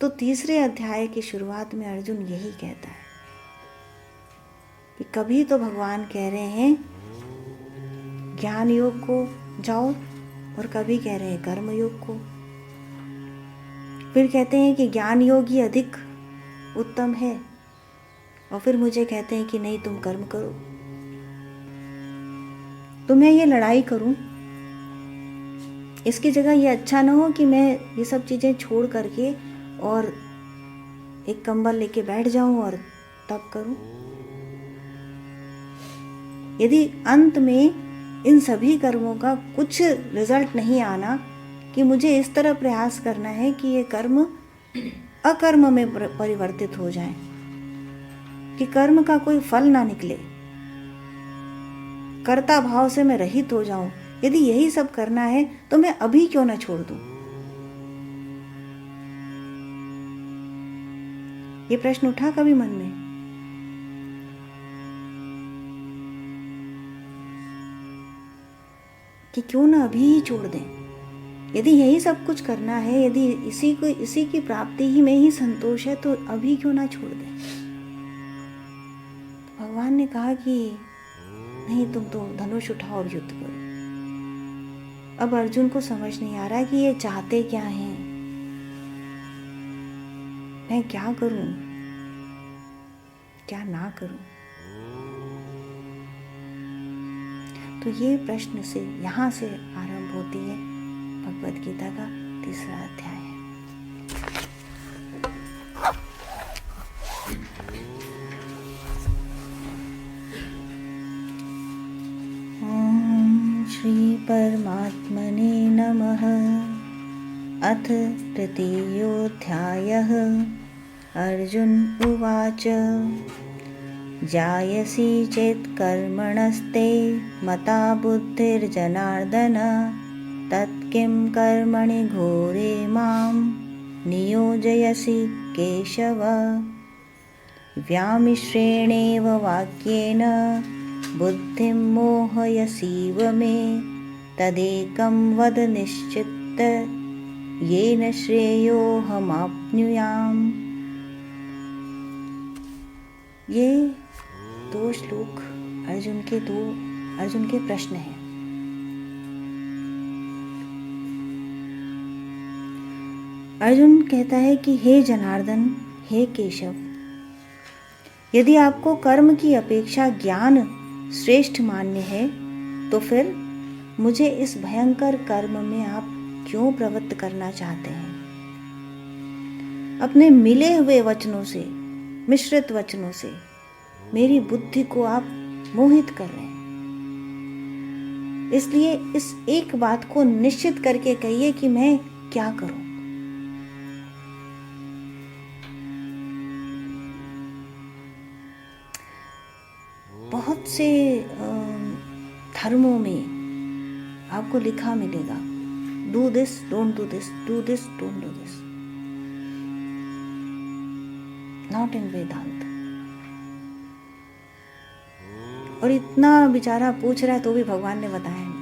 तो तीसरे अध्याय की शुरुआत में अर्जुन यही कहता है कि कभी तो भगवान कह रहे हैं ज्ञान योग को जाओ और कभी कह रहे हैं कर्म योग को। फिर कहते हैं कि ज्ञान योग ही अधिक उत्तम है और फिर मुझे कहते हैं कि नहीं, तुम कर्म करो। तो मैं ये लड़ाई करूं, इसकी जगह ये अच्छा ना हो कि मैं ये सब चीज़ें छोड़ करके और एक कंबल लेके बैठ जाऊं और तब करूं। यदि अंत में इन सभी कर्मों का कुछ रिजल्ट नहीं आना कि मुझे इस तरह प्रयास करना है कि ये कर्म अकर्म में परिवर्तित हो जाए, कि कर्म का कोई फल ना निकले, कर्ता भाव से मैं रहित हो जाऊं, यदि यही सब करना है तो मैं अभी क्यों ना छोड़ दूं? ये प्रश्न उठा कभी मन में? कि क्यों ना अभी ही छोड़ दें? यदि यही सब कुछ करना है, यदि इसी की प्राप्ति ही में ही संतोष है, तो अभी क्यों ना छोड़ दें? भगवान ने कहा कि नहीं, तुम तो धनुष उठाओ और युद्ध करो। अब अर्जुन को समझ नहीं आ रहा कि ये चाहते क्या हैं, मैं क्या करूं, क्या ना करूं। तो ये प्रश्न से, यहाँ से आरंभ होती है भगवद गीता का तीसरा अध्याय। ओम श्री परमात्मने नमः। अथ तृतीयोऽध्यायः। अर्जुन उवाच जायसी चेत् कर्मणस्ते मता बुद्धिर्जनार्दन तत्किं कर्मणि घोरे मां नियोजयसि केशव। व्यामिश्रेणेव वाक्येन बुद्धिं मोहयसीव मे तदेकं वद निश्चित्य येन श्रेयोऽहमाप्नुयाम्। ये दो श्लोक अर्जुन के प्रश्न हैं। अर्जुन कहता है कि हे जनार्दन, हे केशव, यदि आपको कर्म की अपेक्षा ज्ञान श्रेष्ठ मान्य है तो फिर मुझे इस भयंकर कर्म में आप क्यों प्रवृत्त करना चाहते हैं? अपने मिले हुए वचनों से, मिश्रित वचनों से मेरी बुद्धि को आप मोहित कर रहे हैं। इसलिए इस एक बात को निश्चित करके कहिए कि मैं क्या करूं। बहुत से धर्मों में आपको लिखा मिलेगा, do this, don't do this, do this, don't do this. Not in Vedanta. और इतना बेचारा पूछ रहा है तो भी भगवान ने बताया नहीं।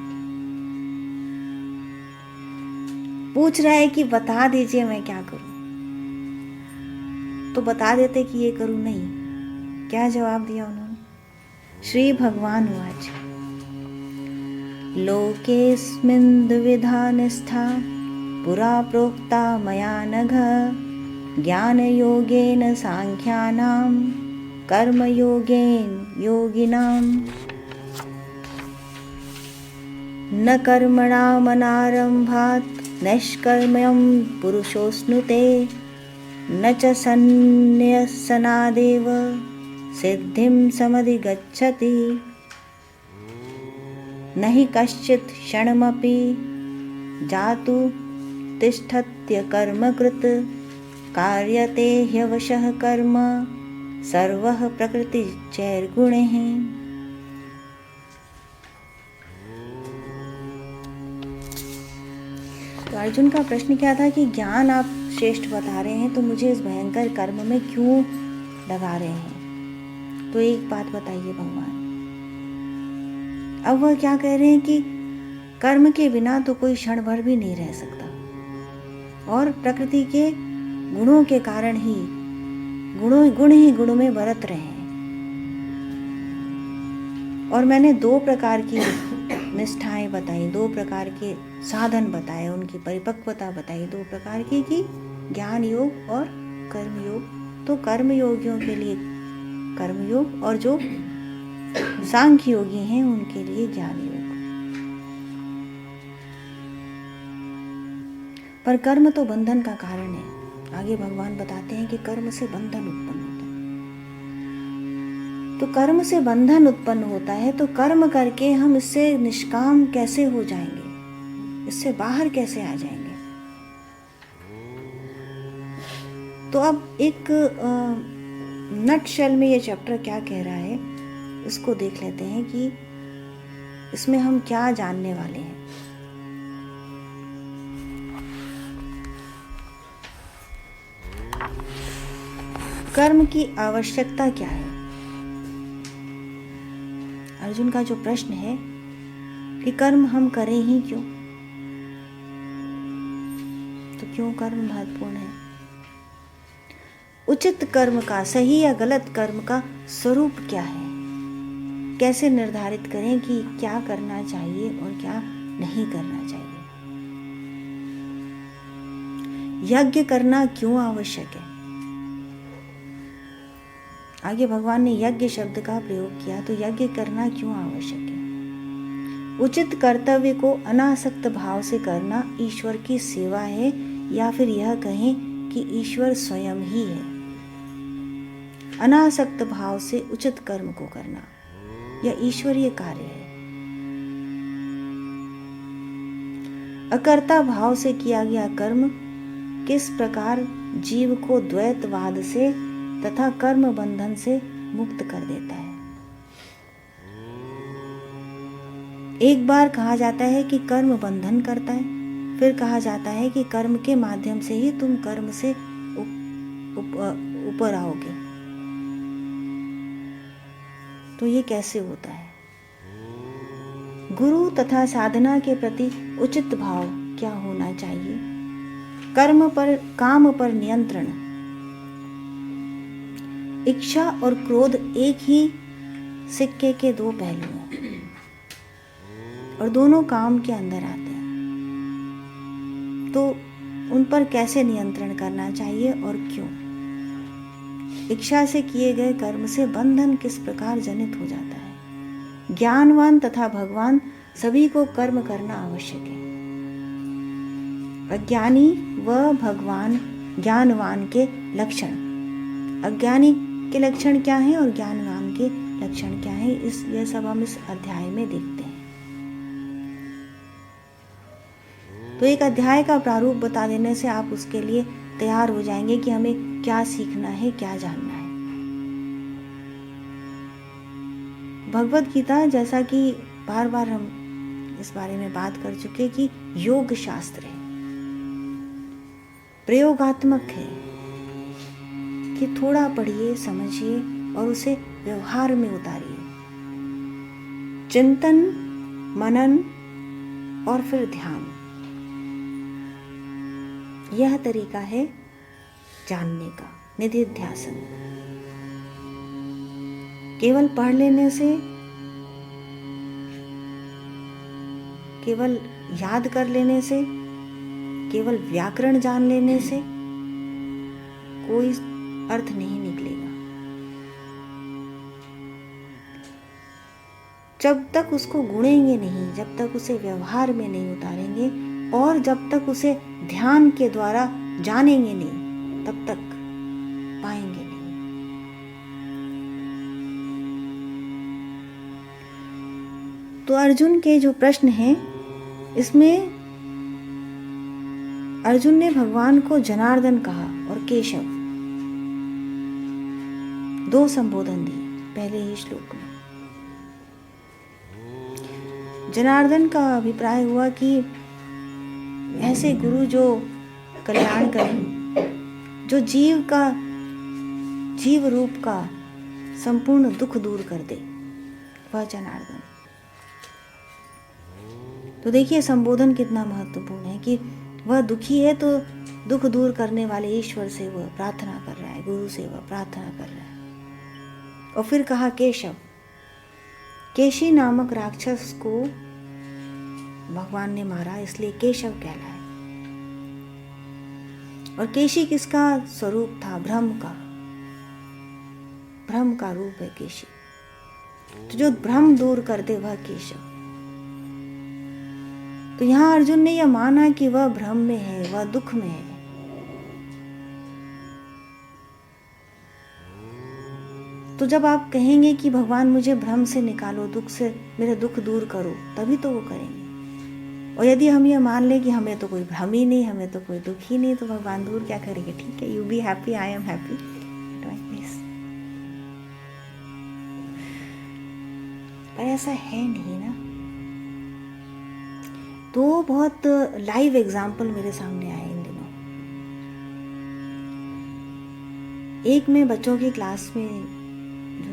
पूछ रहा है कि बता दीजिए मैं क्या करूं, तो बता देते कि ये करूं नहीं। क्या जवाब दिया उन्होंने? श्री भगवान उवाच लोकेऽस्मिन् द्विविधा निष्ठा पुरा प्रोक्ता मया नघ ज्ञानयोगेन सांख्यानां कर्मयोगेन योगिनां। न कर्मणामनारम्भात् नैष्कर्म्यं पुरुषोऽश्नुते न च सन्न्यसनादेव सिद्धिं समधिगच्छति। न हि कश्चित् क्षणमपि जातु तिष्ठत्य कर्मकृत् कार्यते ह्यवशः कर्म सर्वः प्रकृतिजैर्गुणैः। तो अर्जुन का प्रश्न क्या था कि ज्ञान आप श्रेष्ठ बता रहे हैं तो मुझे इस भयंकर कर्म में क्यों लगा रहे हैं? तो एक बात बताइए भगवान। अब वह क्या कह रहे हैं कि कर्म के बिना तो कोई क्षण भर भी नहीं रह सकता और प्रकृति के गुणों के कारण ही गुण में बरत रहे हैं। और मैंने 2 प्रकार की निष्ठाएं बताई, 2 प्रकार के साधन बताए, उनकी परिपक्वता बताई 2 प्रकार की, ज्ञान योग और कर्म योग। तो कर्म योगियों के लिए कर्म योग और जो सांख्य योगी हैं उनके लिए ज्ञान योग। पर कर्म तो बंधन का कारण है। आगे भगवान बताते हैं कि कर्म से बंधन उत्पन्न होता है। तो कर्म से बंधन उत्पन्न होता है, तो कर्म करके हम इससे निष्काम कैसे हो जाएंगे, इससे बाहर कैसे आ जाएंगे। तो अब एक नटशेल में ये चैप्टर क्या कह रहा है इसको देख लेते हैं कि इसमें हम क्या जानने वाले हैं। कर्म की आवश्यकता क्या है। अर्जुन का जो प्रश्न है कि कर्म हम करें ही क्यों, तो क्यों कर्म महत्वपूर्ण है। उचित कर्म का, सही या गलत कर्म का स्वरूप क्या है, कैसे निर्धारित करें कि क्या करना चाहिए और क्या नहीं करना चाहिए। यज्ञ करना क्यों आवश्यक है। आगे भगवान ने यज्ञ शब्द का प्रयोग किया, तो यज्ञ करना क्यों आवश्यक है। उचित कर्तव्य को अनासक्त भाव से करना ईश्वर की सेवा है, या फिर यह कहें कि ईश्वर स्वयं ही है। अनासक्त भाव से उचित कर्म को करना यह ईश्वरीय कार्य है। अकर्ता भाव से किया गया कर्म किस प्रकार जीव को द्वैतवाद से तथा कर्म बंधन से मुक्त कर देता है। एक बार कहा जाता है कि कर्म बंधन करता है, फिर कहा जाता है कि कर्म के माध्यम से ही तुम कर्म से ऊपर आओगे। तो ये कैसे होता है। गुरु तथा साधना के प्रति उचित भाव क्या होना चाहिए। काम पर नियंत्रण। इच्छा और क्रोध एक ही सिक्के के 2 पहलू हैं और दोनों काम के अंदर आते हैं। तो उन पर कैसे नियंत्रण करना चाहिए और क्यों। इच्छा से किए गए कर्म से बंधन किस प्रकार जनित हो जाता है। ज्ञानवान तथा भगवान सभी को कर्म करना आवश्यक है। अज्ञानी व भगवान ज्ञानवान के लक्षण। अज्ञानी के लक्षण क्या हैं और ज्ञानवान के लक्षण क्या हैं, यह सब हम इस अध्याय में देखते हैं। तो एक अध्याय का प्रारूप बता देने से आप उसके लिए तैयार हो जाएंगे कि हमें क्या सीखना है, क्या जानना है। भगवत गीता, जैसा कि बार बार हम इस बारे में बात कर चुके कि योग शास्त्र है, प्रयोगात्मक है, कि थोड़ा पढ़िए, समझिए और उसे व्यवहार में उतारिए। चिंतन, मनन और फिर ध्यान, यह तरीका है जानने का। निधिध्यासन। केवल पढ़ लेने से, केवल याद कर लेने से, केवल व्याकरण जान लेने से कोई अर्थ नहीं निकलेगा। जब तक उसको गुणेंगे नहीं, जब तक उसे व्यवहार में नहीं उतारेंगे और जब तक उसे ध्यान के द्वारा जानेंगे नहीं, तब तक पाएंगे नहीं। तो अर्जुन के जो प्रश्न हैं, इसमें अर्जुन ने भगवान को जनार्दन कहा और केशव, 2 संबोधन दिए पहले ही श्लोक में। जनार्दन का अभिप्राय हुआ कि ऐसे गुरु जो कल्याण करें, जो जीव रूप का संपूर्ण दुख दूर कर दे, वह जनार्दन। तो देखिए संबोधन कितना महत्वपूर्ण है कि वह दुखी है तो दुख दूर करने वाले ईश्वर से वह प्रार्थना कर रहा है, गुरु से वह प्रार्थना कर रहा है। और फिर कहा केशव, केशी नामक राक्षस को भगवान ने मारा, इसलिए केशव कहलाए। और केशी किसका स्वरूप था? ब्रह्म का। ब्रह्म का रूप है केशी। तो जो भ्रम दूर कर दे वह केशव। तो यहां अर्जुन ने यह माना कि वह भ्रम में है, वह दुख में है। तो जब आप कहेंगे कि भगवान मुझे भ्रम से निकालो, दुख से मेरे दुख दूर करो, तभी तो वो करेंगे। और यदि हम ये मान लें कि हमें तो कोई भ्रम ही नहीं, हमें तो कोई दुख ही नहीं, तो भगवान दूर क्या करेंगे? ठीक है, you be happy, I am happy, पर ऐसा है नहीं ना। तो बहुत लाइव एग्जाम्पल मेरे सामने आए इन दिनों। एक मैं बच्चों की क्लास में जो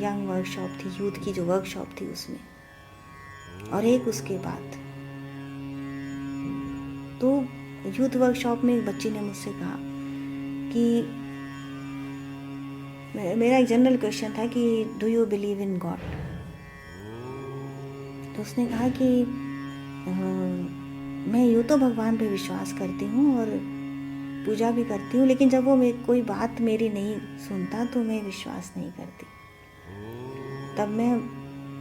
यंग वर्कशॉप थी, यूथ की जो वर्कशॉप थी उसमें, और एक उसके बाद। तो यूथ वर्कशॉप में एक बच्ची ने मुझसे कहा कि मेरा एक जनरल क्वेश्चन था कि do you believe in God? तो उसने कहा कि मैं यूँ तो भगवान पे विश्वास करती हूँ और पूजा भी करती हूँ, लेकिन जब वो कोई बात मेरी नहीं सुनता तो मैं विश्वास नहीं करती, तब मैं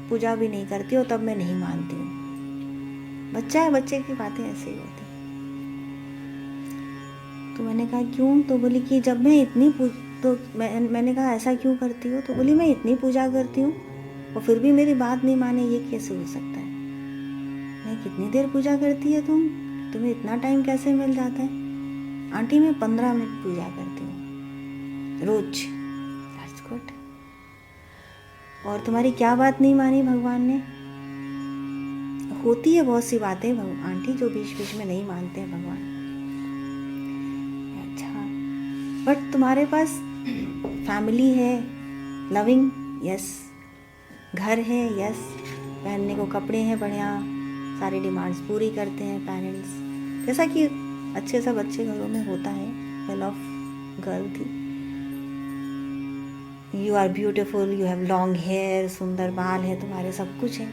पूजा भी नहीं करती और तब मैं नहीं मानती हूँ। बच्चा है, बच्चे की बातें ऐसे ही होती। तो मैंने कहा क्यों? तो बोली कि जब मैं इतनी तो मैंने कहा ऐसा क्यों करती हो? तो बोली मैं इतनी पूजा करती हूँ और फिर भी मेरी बात नहीं माने, ये कैसे हो सकता है? मैं कितनी देर पूजा करती है तुम्हें इतना टाइम कैसे मिल जाता है? आंटी मैं 15 मिनट पूजा करती हूँ रोज। That's good. और तुम्हारी क्या बात नहीं मानी भगवान ने? होती है बहुत सी बातें आंटी जो बीच बीच में नहीं मानते हैं भगवान। अच्छा, बट तुम्हारे पास फैमिली है, लविंग, यस, घर है, यस, पहनने को कपड़े हैं बढ़िया, सारी डिमांड्स पूरी करते हैं पेरेंट्स, जैसा कि अच्छे सब अच्छे घरों में होता है। वेल ऑफ गर्ल थी। You are beautiful, you have long hair, सुंदर बाल है तुम्हारे, सब कुछ है।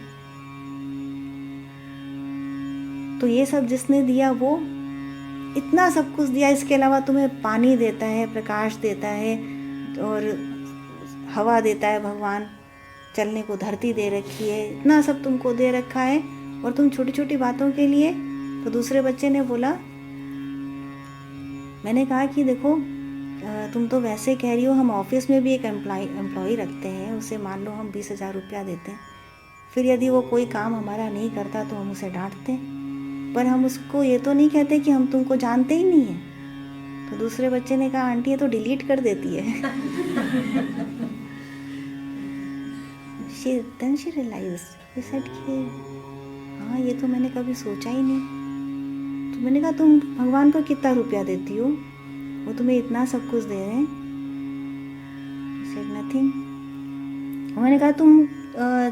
तो ये सब जिसने दिया वो इतना सब कुछ दिया, इसके अलावा तुम्हें पानी देता है, प्रकाश देता है और हवा देता है भगवान, चलने को धरती दे रखी है, इतना सब तुमको दे रखा है, और तुम छोटी छोटी बातों के लिए। तो दूसरे बच्चे ने बोला, मैंने कहा कि देखो तुम तो वैसे कह रही हो, हम ऑफिस में भी एक एम्प्लॉय रखते हैं, उसे मान लो हम 20,000 रुपया देते हैं, फिर यदि वो कोई काम हमारा नहीं करता तो हम उसे डांटते हैं, पर हम उसको ये तो नहीं कहते कि हम तुमको जानते ही नहीं हैं। तो दूसरे बच्चे ने कहा आंटी ये तो डिलीट कर देती है। Then she realized, she said कि हाँ ये तो मैंने कभी सोचा ही नहीं। तो मैंने कहा तुम भगवान को कितना रुपया देती हो, वो तुम्हें इतना सब कुछ दे रहे हैं? said nothing। मैंने कहा तुम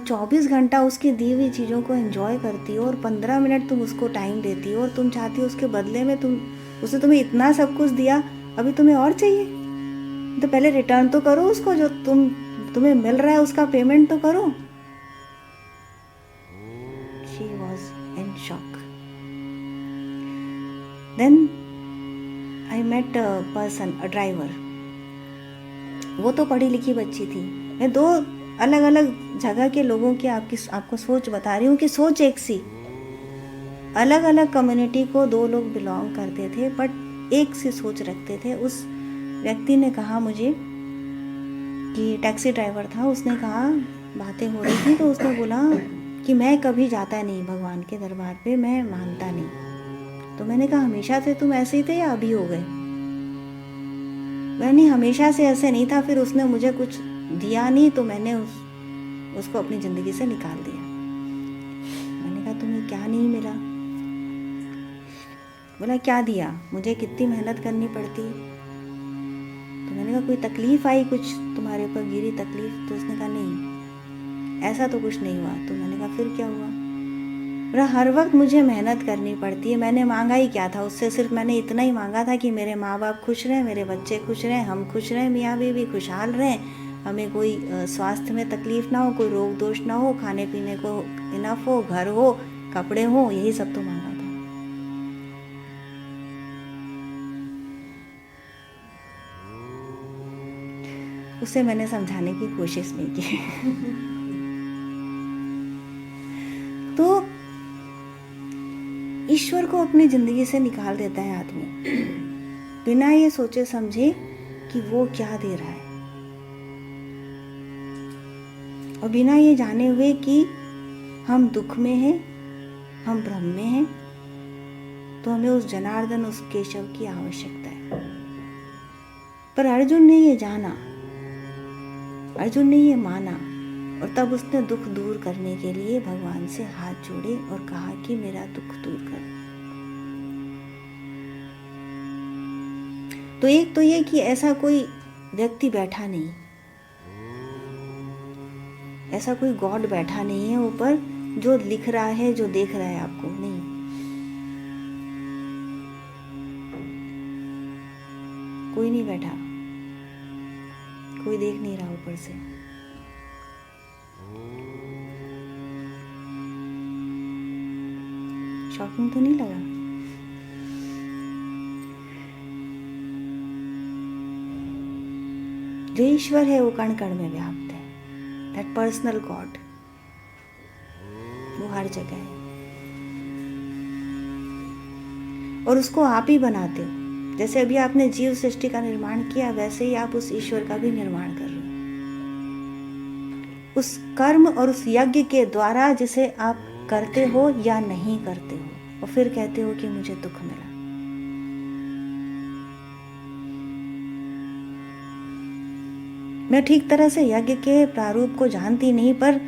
24 घंटा उसकी दी हुई चीज़ों को एंजॉय करती हो और 15 मिनट तुम उसको टाइम देती हो, और तुम चाहती हो उसके बदले में उसने तुम्हें इतना सब कुछ दिया, अभी तुम्हें और चाहिए? तो पहले रिटर्न तो करो उसको, जो तुम्हें मिल रहा है उसका पेमेंट तो करो। She was in shock. Then I met a person, a driver. वो तो पढ़ी लिखी बच्ची थी। मैं 2 अलग अलग जगह के लोगों की आपको सोच बता रही हूँ कि सोच एक सी, अलग अलग कम्युनिटी को 2 लोग बिलोंग करते थे, बट एक सी सोच रखते थे। उस व्यक्ति ने कहा मुझे कि टैक्सी ड्राइवर था, उसने कहा, बातें हो रही थी तो उसने बोला कि मैं कभी जाता नहीं भगवान के दरबार पे, मैं मानता नहीं। तो मैंने कहा हमेशा से तुम ऐसे ही थे या अभी हो गए? नहीं, हमेशा से ऐसे नहीं था, फिर उसने मुझे कुछ दिया नहीं तो मैंने उसको अपनी ज़िंदगी से निकाल दिया। मैंने कहा तुम्हें क्या नहीं मिला? बोला क्या दिया, मुझे कितनी मेहनत करनी पड़ती। तो मैंने कहा कोई तकलीफ़ आई, कुछ तुम्हारे ऊपर गिरी तकलीफ़? तो उसने कहा नहीं, ऐसा तो कुछ नहीं हुआ। तो मैंने कहा फिर क्या हुआ? हर वक्त मुझे मेहनत करनी पड़ती है। मैंने मांगा ही क्या था उससे? सिर्फ मैंने इतना ही मांगा था कि मेरे माँ बाप खुश रहें, मेरे बच्चे खुश रहें, हम खुश रहें, मियाँ बीवी खुशहाल रहें, हमें कोई स्वास्थ्य में तकलीफ ना हो, कोई रोग दोष ना हो, खाने पीने को इनफ हो, घर हो, कपड़े हो, यही सब तो मांगा था। उसे मैंने समझाने की कोशिश नहीं की। तो ईश्वर को अपनी जिंदगी से निकाल देता है आदमी, बिना ये सोचे समझे कि वो क्या दे रहा है, और बिना ये जाने हुए कि हम दुख में हैं, हम भ्रम में हैं, तो हमें उस जनार्दन, उस केशव की आवश्यकता है। पर अर्जुन ने ये जाना, अर्जुन ने ये माना, और तब उसने दुख दूर करने के लिए भगवान से हाथ जोड़े और कहा कि मेरा दुख दूर कर। तो एक तो ये कि ऐसा कोई व्यक्ति बैठा नहीं, ऐसा कोई गॉड बैठा नहीं है ऊपर जो लिख रहा है, जो देख रहा है आपको, नहीं। कोई नहीं बैठा, कोई देख नहीं रहा ऊपर से। शॉकिंग तो नहीं लगा? जो ईश्वर है वो कण कण में व्याप्त है, दैट पर्सनल गॉड, वो हर जगह है, और उसको आप ही बनाते हो। जैसे अभी आपने जीव सृष्टि का निर्माण किया, वैसे ही आप उस ईश्वर का भी निर्माण कर रहे हो, उस कर्म और उस यज्ञ के द्वारा जिसे आप करते हो या नहीं करते हो, और फिर कहते हो कि मुझे दुख मिला। मैं ठीक तरह से यज्ञ के प्रारूप को जानती नहीं, पर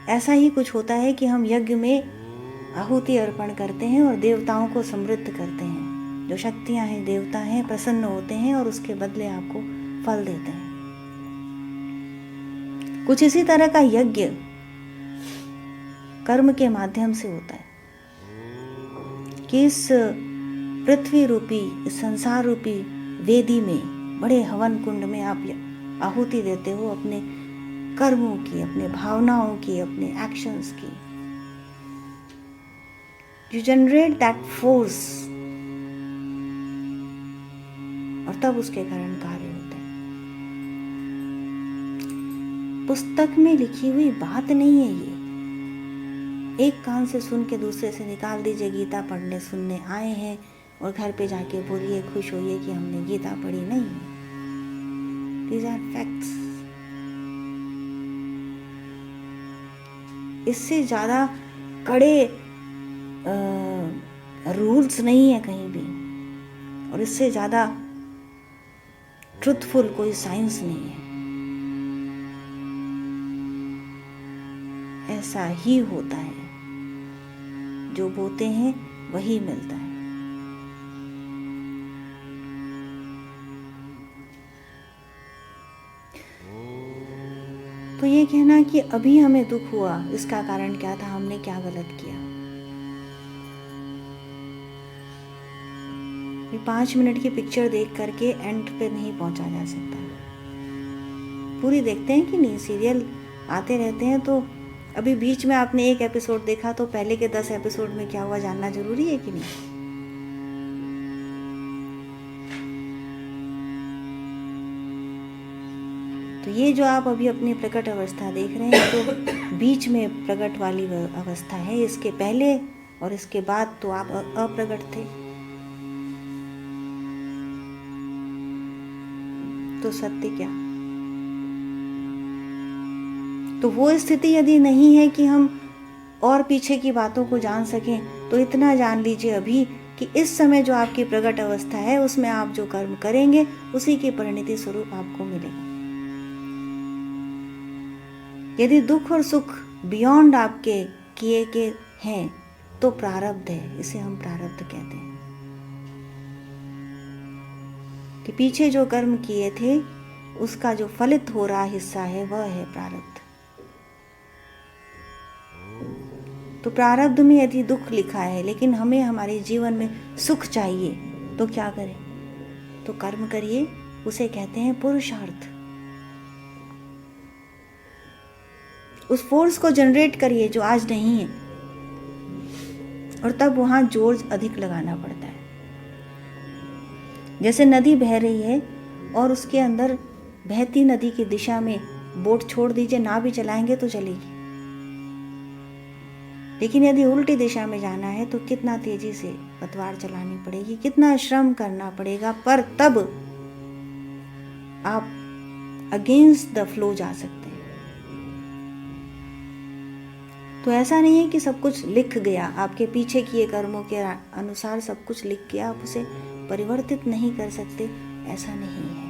ऐसा ही कुछ होता है कि हम यज्ञ में आहुति अर्पण करते हैं और देवताओं को समृद्ध करते हैं। जो शक्तियां हैं, देवता हैं, प्रसन्न होते हैं और उसके बदले आपको फल देते हैं। कुछ इसी तरह का यज्ञ कर्म के माध्यम से होता है कि इस पृथ्वी रूपी, इस संसार रूपी वेदी में, बड़े हवन कुंड में आप आहुति देते हो अपने कर्मों की, अपने भावनाओं की, अपने एक्शंस की। यू जनरेट दैट फोर्स, और तब उसके कारण कार्य होते हैं। पुस्तक में लिखी हुई बात नहीं है ये। एक कान से सुन के दूसरे से निकाल दीजिए। गीता पढ़ने सुनने आए हैं और घर पे जाके बोलिए, खुश होइए कि हमने गीता पढ़ी। नहीं, दीज आर फैक्ट्स। इससे ज्यादा कड़े रूल्स नहीं है कहीं भी, और इससे ज्यादा ट्रुथफुल कोई साइंस नहीं है। ऐसा ही होता है, जो बोते हैं वही मिलता है। तो ये कहना कि अभी हमें दुख हुआ, इसका कारण क्या था, हमने क्या गलत किया। 5 मिनट की पिक्चर देख करके एंड पे नहीं पहुंचा जा सकता। पूरी देखते हैं कि नहीं, सीरियल आते रहते हैं, तो अभी बीच में आपने एक एपिसोड देखा तो पहले के 10 एपिसोड में क्या हुआ जानना जरूरी है कि नहीं? तो ये जो आप अभी अपनी प्रकट अवस्था देख रहे हैं, तो बीच में प्रकट वाली अवस्था है। इसके पहले और इसके बाद तो आप अप्रकट थे। तो सत्य क्या? तो वो स्थिति यदि नहीं है कि हम और पीछे की बातों को जान सकें, तो इतना जान लीजिए अभी कि इस समय जो आपकी प्रकट अवस्था है, उसमें आप जो कर्म करेंगे उसी की परिणति स्वरूप आपको मिलेगा। यदि दुख और सुख बियॉन्ड आपके किए के हैं, तो प्रारब्ध है। इसे हम प्रारब्ध कहते हैं कि पीछे जो कर्म किए थे उसका जो फलित हो रहा हिस्सा है, वह है प्रारब्ध। तो प्रारब्ध में यदि दुख लिखा है लेकिन हमें हमारे जीवन में सुख चाहिए तो क्या करें? तो कर्म करिए, उसे कहते हैं पुरुषार्थ। उस फोर्स को जनरेट करिए जो आज नहीं है, और तब वहां जोर अधिक लगाना पड़ता है। जैसे नदी बह रही है और उसके अंदर बहती नदी की दिशा में बोट छोड़ दीजिए, ना भी चलाएंगे तो चलेगी। लेकिन यदि उल्टी दिशा में जाना है तो कितना तेजी से पतवार चलानी पड़ेगी, कितना श्रम करना पड़ेगा, पर तब आप अगेंस्ट द फ्लो जा सकते हैं। तो ऐसा नहीं है कि सब कुछ लिख गया, आपके पीछे किए कर्मों के अनुसार सब कुछ लिख गया, आप उसे परिवर्तित नहीं कर सकते, ऐसा नहीं है।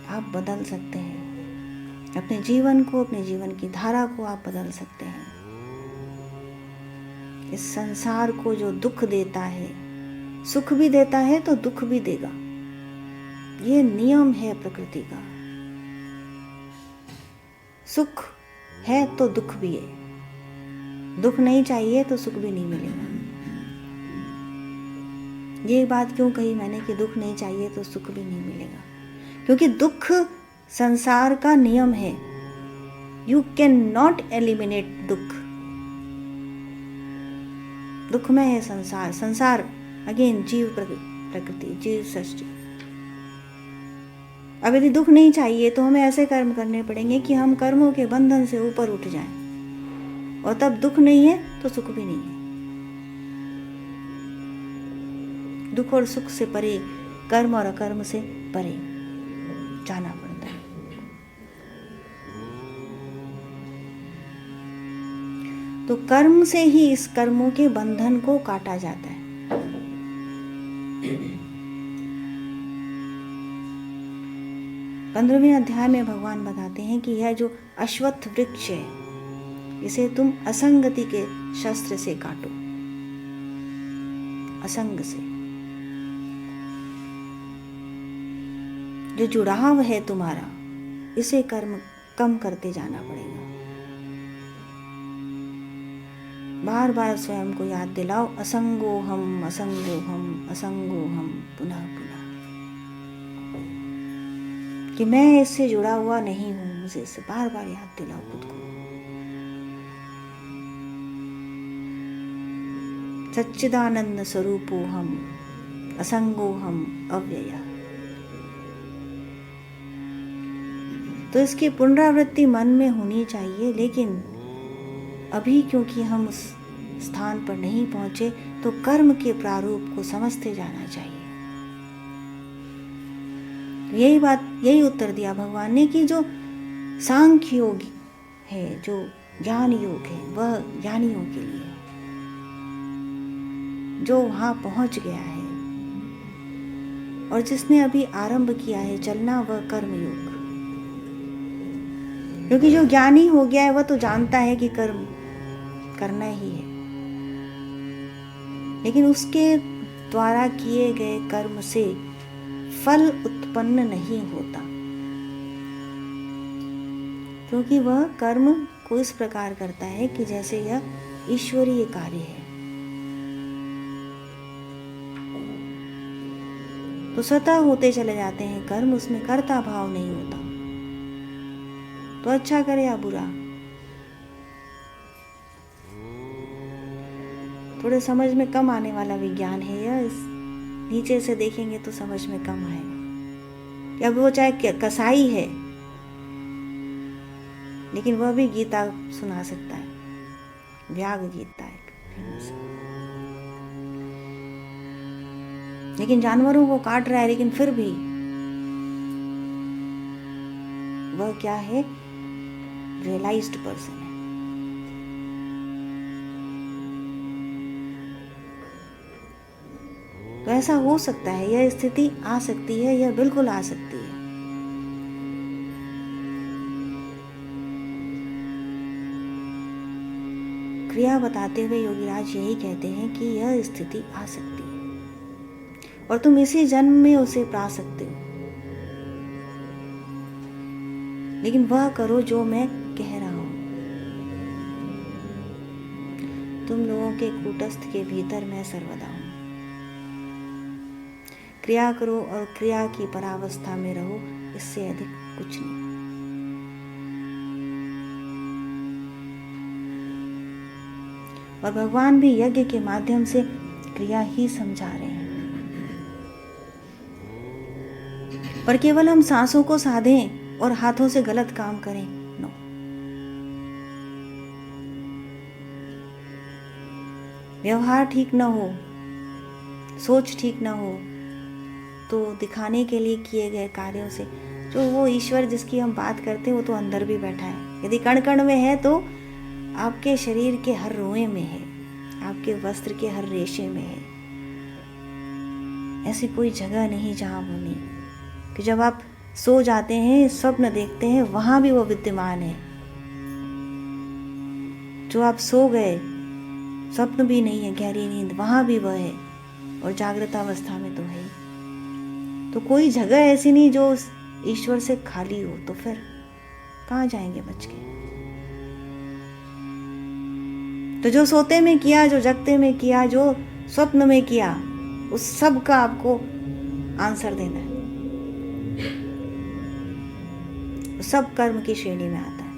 आप बदल सकते हैं अपने जीवन को, अपने जीवन की धारा को आप बदल सकते हैं। इस संसार को जो दुख देता है, सुख भी देता है तो दुख भी देगा, ये नियम है प्रकृति का। सुख है तो दुख भी है, दुख नहीं चाहिए तो सुख भी नहीं मिलेगा। ये बात क्यों कही मैंने कि दुख नहीं चाहिए तो सुख भी नहीं मिलेगा? क्योंकि दुख संसार का नियम है। यू कैन नॉट एलिमिनेट दुख। दुख में है संसार, संसार अगेन जीव प्रकृति, जीव सृष्टि। अब यदि दुख नहीं चाहिए तो हमें ऐसे कर्म करने पड़ेंगे कि हम कर्मों के बंधन से ऊपर उठ जाएं, और तब दुख नहीं है तो सुख भी नहीं है। दुख और सुख से परे, कर्म और अकर्म से परे जाना पड़ता है। तो कर्म से ही इस कर्मों के बंधन को काटा जाता है। 15वें अध्याय में भगवान बताते हैं कि यह जो अश्वत्थ वृक्ष है, इसे तुम असंगति के शस्त्र से काटो, असंग से। जो जुड़ाव है तुम्हारा, इसे कर्म कम करते जाना पड़ेगा। बार बार स्वयं को याद दिलाओ, असंगो हम, असंगो हम, असंगो हम, पुनः पुनः, कि मैं इससे जुड़ा हुआ नहीं हूं। मुझे इससे बार बार याद दिलाओ खुद को। सच्चिदानंद स्वरूपो हम, असंगो हम, अव्यय। तो इसकी पुनरावृत्ति मन में होनी चाहिए, लेकिन अभी क्योंकि हम उस स्थान पर नहीं पहुंचे, तो कर्म के प्रारूप को समझते जाना चाहिए। यही उत्तर दिया भगवान ने कि जो सांख्य योग है, जो ज्ञान योग है, वह ज्ञानियों के लिए है, जो वहां पहुंच गया है। और जिसने अभी आरंभ किया है चलना, वह कर्म योग। क्योंकि जो ज्ञानी हो गया है वह तो जानता है कि कर्म करना ही है, लेकिन उसके द्वारा किए गए कर्म से फल उत्पन्न नहीं होता, क्योंकि वह कर्म को इस प्रकार करता है कि जैसे यह ईश्वरीय कार्य है। तो स्वतः होते चले जाते हैं कर्म, उसमें कर्ता भाव नहीं होता। तो अच्छा करे या बुरा, थोड़े समझ में कम आने वाला विज्ञान है यह। इस नीचे से देखेंगे तो समझ में कम आएगा। कि अब वो चाहे कसाई है, लेकिन वह भी गीता सुना सकता है, व्याग गीता एक फेमस। लेकिन जानवरों को काट रहा है, लेकिन फिर भी वह क्या है? रियलाइज्ड पर्सन है। तो ऐसा हो सकता है, यह स्थिति आ सकती है, यह बिल्कुल आ सकती है। क्रिया बताते हुए योगीराज यही कहते हैं कि यह स्थिति आ सकती है और तुम इसी जन्म में उसे पा सकते हो। लेकिन वह करो जो मैं कह रहा हूं। तुम लोगों के कूटस्थ के भीतर मैं सर्वदा हूँ। क्रिया करो और क्रिया की परावस्था में रहो, इससे अधिक कुछ नहीं। और भगवान भी यज्ञ के माध्यम से क्रिया ही समझा रहे हैं। पर केवल हम सांसों को साधें और हाथों से गलत काम करें, नो। व्यवहार ठीक न हो, सोच ठीक न हो, तो दिखाने के लिए किए गए कार्यों से जो वो ईश्वर जिसकी हम बात करते हैं वो तो अंदर भी बैठा है। यदि कण कण में है तो आपके शरीर के हर रोए में है, आपके वस्त्र के हर रेशे में है। ऐसी कोई जगह नहीं जहाँ वो नहीं, कि जब आप सो जाते हैं, स्वप्न देखते हैं, वहां भी वो विद्यमान है। जो आप सो गए, स्वप्न भी नहीं है, गहरी नींद, वहां भी वह है, और जागृत अवस्था में तो है। तो कोई जगह ऐसी नहीं जो ईश्वर से खाली हो, तो फिर कहाँ जाएंगे बच के? तो जो सोते में किया, जो जगते में किया, जो स्वप्न में किया, उस सब का आपको आंसर देना है। सब कर्म की श्रेणी में आता है।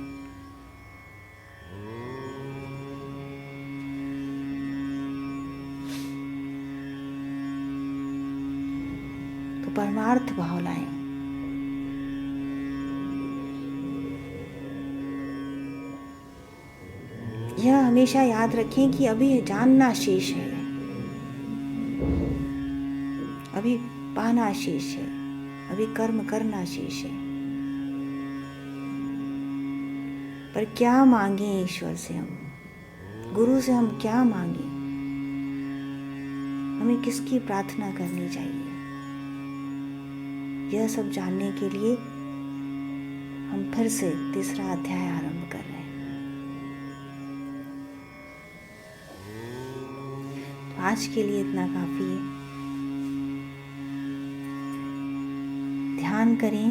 तो परमार्थ भाव लाएं। यह हमेशा याद रखें कि अभी जानना शेष है, अभी पाना शेष है, अभी कर्म करना शेष है। पर क्या मांगे ईश्वर से, हम गुरु से हम क्या मांगे, हमें किसकी प्रार्थना करनी चाहिए, यह सब जानने के लिए हम फिर से तीसरा अध्याय आरंभ कर रहे हैं। तो आज के लिए इतना काफी है। ध्यान करें,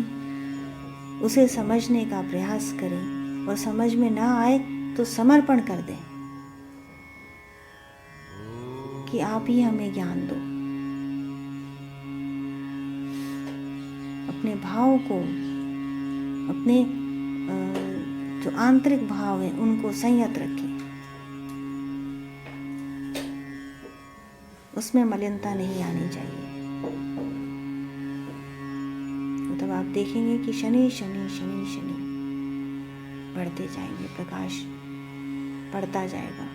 उसे समझने का प्रयास करें, और समझ में ना आए तो समर्पण कर दें कि आप ही हमें ज्ञान दो। अपने भाव को, अपने जो आंतरिक भाव है उनको संयत रखें, उसमें मलिनता नहीं आनी चाहिए। तब आप देखेंगे कि शनि शनि शनि शनि बढ़ते जाएंगे, प्रकाश बढ़ता जाएगा,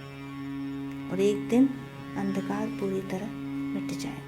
और एक दिन अंधकार पूरी तरह मिट जाएगा।